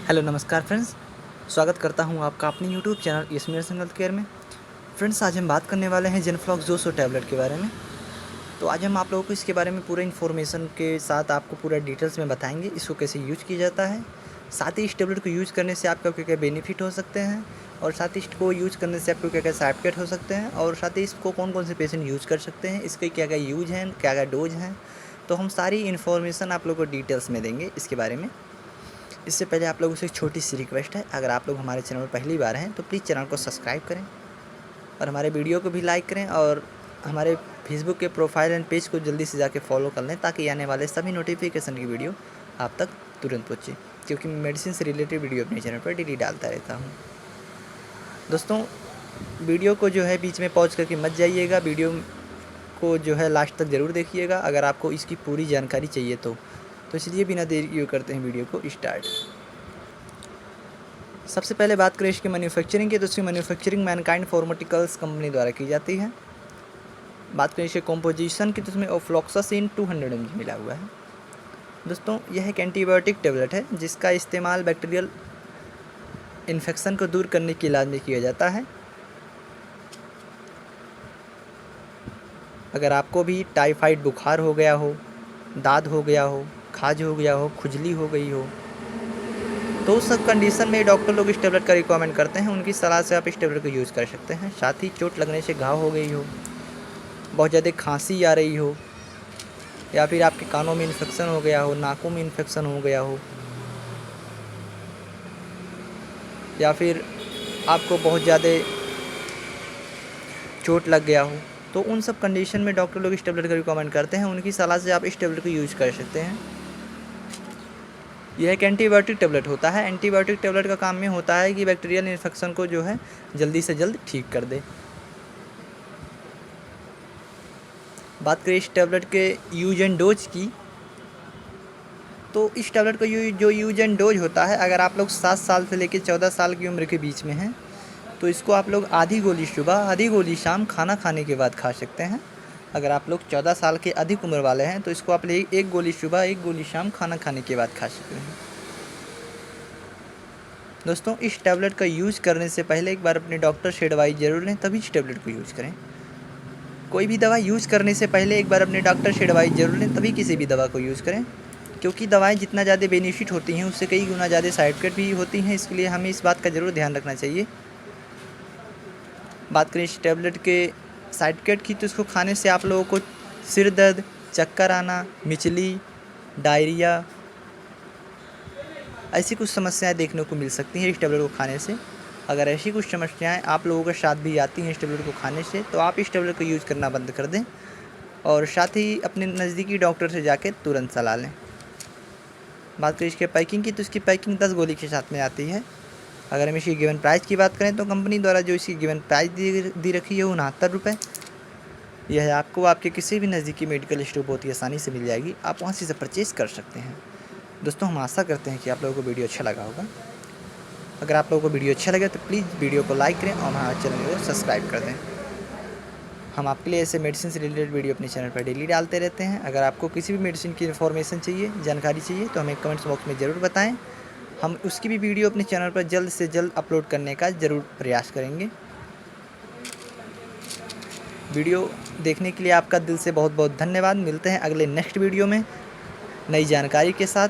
Hello नमस्कार friends, स्वागत करता हूं आपका अपने YouTube channel yes health care में। फ्रेंड्स, आज हम बात करने वाले हैं जेनफ्लॉक्स 200 टैबलेट के बारे में। तो आज हम आप लोगों को इसके बारे में पूरे इन्फॉर्मेशन के साथ आपको पूरा डिटेल्स में बताएंगे इसको कैसे यूज किया जाता है, साथ ही इस टैबलेट को यूज करने से आपका क्या क्या बेनिफिट हो सकते हैं, और साथ ही इसको यूज करने से आपको क्या क्या साइड इफेक्ट हो सकते हैं, और साथ ही इसको कौन कौन से पेशेंट यूज कर सकते हैं, इसके क्या क्या यूज हैं, क्या क्या डोज हैं। तो हम सारी इन्फॉर्मेशन आप लोगों को डिटेल्स में देंगे इसके बारे में। इससे पहले आप लोगों से एक छोटी सी रिक्वेस्ट है, अगर आप लोग हमारे चैनल पर पहली बार हैं तो प्लीज़ चैनल को सब्सक्राइब करें और हमारे वीडियो को भी लाइक करें, और हमारे फेसबुक के प्रोफाइल एंड पेज को जल्दी से जाके फॉलो कर लें ताकि आने वाले सभी नोटिफिकेशन की वीडियो आप तक तुरंत पहुँचे, क्योंकि मैं मेडिसिन से रिलेटेड वीडियो अपने चैनल पर डेली डालता रहता हूँ। दोस्तों, वीडियो को जो है बीच में पॉज करके मत जाइएगा, वीडियो को जो है लास्ट तक ज़रूर देखिएगा अगर आपको इसकी पूरी जानकारी चाहिए तो इसलिए बिना देरी करते हैं वीडियो को स्टार्ट। सबसे पहले बात करें इसकी मैन्युफैक्चरिंग की, तो इसकी मैन्युफैक्चरिंग मैनकाइंड फार्मास्यूटिकल्स कंपनी द्वारा की जाती है। बात करें इसके कॉम्पोजिशन की, तो इसमें ऑफ्लॉक्सासिन 200 mg मिला हुआ है। दोस्तों, यह एक एंटीबायोटिक टेबलेट है जिसका इस्तेमाल बैक्टीरियल इन्फेक्शन को दूर करने के इलाज में किया जाता है। अगर आपको भी टाइफाइड बुखार हो गया हो, दाद हो गया हो, खाज हो गया हो, खुजली हो गई हो, तो उस सब कंडीशन में डॉक्टर लोग इस टेबलेट का रिकमेंड करते हैं, उनकी सलाह से आप इस टेबलेट को यूज़ कर सकते हैं। साथ ही चोट लगने से घाव हो गई हो, बहुत ज़्यादा खांसी आ रही हो, या फिर आपके कानों में इन्फेक्शन हो गया हो, नाकों में इन्फेक्शन हो गया हो, या फिर आपको बहुत ज़्यादा चोट लग गया हो, तो उन सब कंडीशन में डॉक्टर लोग इस टेबलेट का रिकमेंड करते हैं, उनकी सलाह से आप इस टेबलेट को यूज़ कर सकते हैं। यह एक एंटीबायोटिक टेबलेट होता है। एंटीबायोटिक टेबलेट का काम में होता है कि बैक्टीरियल इन्फेक्शन को जो है जल्दी से जल्द ठीक कर दे। बात करें इस टेबलेट के यूज एंड डोज की, तो इस टेबलेट का जो यूज एंड डोज होता है, अगर आप लोग 7 साल से लेकर 14 साल की उम्र के बीच में हैं तो इसको आप लोग आधी गोली सुबह, आधी गोली शाम खाना खाने के बाद खा सकते हैं। अगर आप लोग 14 साल के अधिक उम्र वाले हैं तो इसको आप एक गोली सुबह, एक गोली शाम खाना खाने के बाद खा सकते हैं। दोस्तों, इस टैबलेट का यूज़ करने से पहले एक बार अपने डॉक्टर से एडवाइस ज़रूर लें, तभी इस टैबलेट को यूज़ करें। कोई भी दवा यूज़ करने से पहले एक बार अपने डॉक्टर से एडवाइस ज़रूर लें, तभी किसी भी दवा को यूज़ करें, क्योंकि दवाएं जितना ज़्यादा बेनिफिट होती हैं उससे कई गुना ज़्यादा साइड इफेक्ट भी होती हैं, इसके लिए हमें इस बात का ज़रूर ध्यान रखना चाहिए। बात करें इस टैबलेट के साइड इफेक्ट की, तो इसको खाने से आप लोगों को सिर दर्द, चक्कर आना, मिचली, डायरिया, ऐसी कुछ समस्याएं देखने को मिल सकती हैं इस टैबलेट को खाने से। अगर ऐसी कुछ समस्याएं आप लोगों के साथ भी आती हैं इस टैबलेट को खाने से, तो आप इस टैबलेट को यूज़ करना बंद कर दें और साथ ही अपने नज़दीकी डॉक्टर से जाकर तुरंत सलाह लें। बात करें इसके पैकिंग की, तो इसकी पैकिंग 10 गोली के साथ में आती है। अगर हम इसकी गिवन प्राइस की बात करें, तो कंपनी द्वारा जो इसकी गिवन प्राइस दी रखी है वो 69 रुपये। यह आपको आपके किसी भी नज़दीकी मेडिकल स्टोर बहुत ही आसानी से मिल जाएगी, आप वहाँ से इसे परचेज़ कर सकते हैं। दोस्तों, हम आशा करते हैं कि आप लोगों को वीडियो अच्छा लगा होगा। अगर आप लोगों को वीडियो अच्छा लगे तो प्लीज़ वीडियो को लाइक करें और हमारे चैनल को सब्सक्राइब कर दें। हम आपके लिए ऐसे मेडिसिन से रिलेटेड वीडियो अपने चैनल पर डेली डालते रहते हैं। अगर आपको किसी भी मेडिसिन की इन्फॉर्मेशन चाहिए, जानकारी चाहिए, तो हमें कमेंट्स बॉक्स में ज़रूर बताएं। हम उसकी भी वीडियो अपने चैनल पर जल्द से जल्द अपलोड करने का ज़रूर प्रयास करेंगे। वीडियो देखने के लिए आपका दिल से बहुत बहुत धन्यवाद। मिलते हैं अगले नेक्स्ट वीडियो में नई जानकारी के साथ।